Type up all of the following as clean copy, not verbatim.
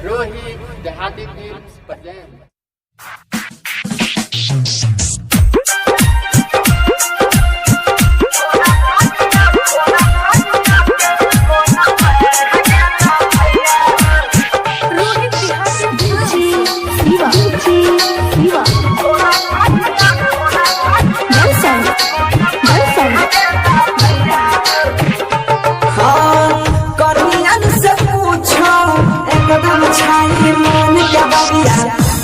रोहित देहाती films present.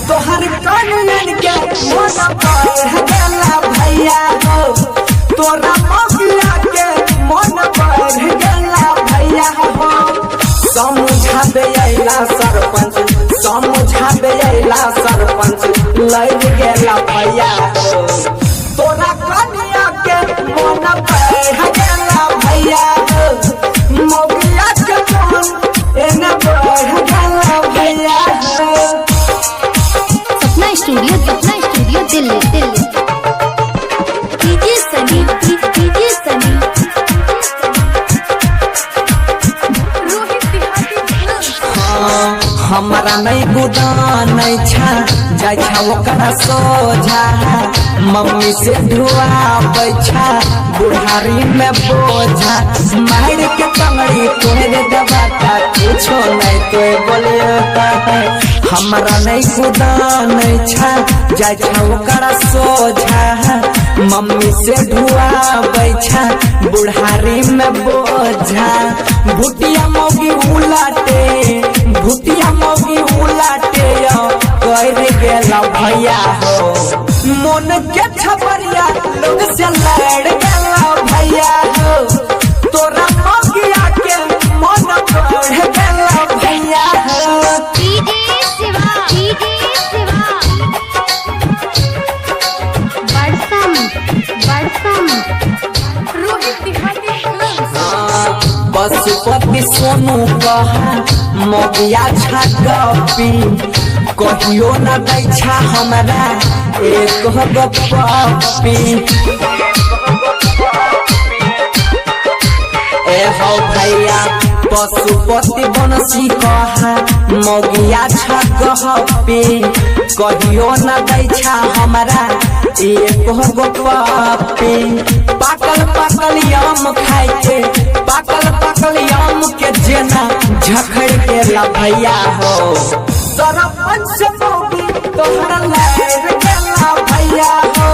तोहर कानून के मन बढ़ गला भैया हो, तोरा मौकिया के मन बढ़ गला भैया हो। समझाबे अइला सरपंच, समझाबे अइला सरपंच लग गेला भैया हो, तोरा कनिया के मन बढ़ गला भैया हो, मौकिया के मन एने बढ़ गला भैया हो। स्टूडियो दिल्ली डीजे सनी हमारा नहीं बुदा नहीं छा जाय छा ओकरा सोझा, मम्मी से धुआ बैठा बुढ़ारी में बोझा, मार के कमरी तोरे दबाता कुछो नहीं तो बोलियो। हमारा नहीं खुदा नहीं छा जाय छा ओकरा सोझा, मम्मी से धुआ बैठा बुढ़ारी में बोझा, भुटिया मौगी उलाटे, भुटिया मौगी उलाटे कर गेला भैया हो, मन के छपरिया लोग से लड़ गेला भैया हो, तोरा मौगिया के मन बढ़ गेला भैया हो। पशुपति सोनू कहा मौगिया छापी, कहियो न दै छा हमरा एक गो पपी। ए हो भैया पशुपति बनसी कहा मौगिया छापी, कहियो न दै छा हमरा एक गो पपी। पाकल पाकल आम खाए के, पाकल पाकल आम के जेना झखड़ के ला भैया हो, सरपंच मौगी तोहरा लड़ गेला भैया हो,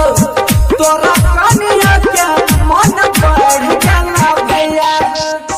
तोरा कनिया के मन बढ़ गेला भैया हो।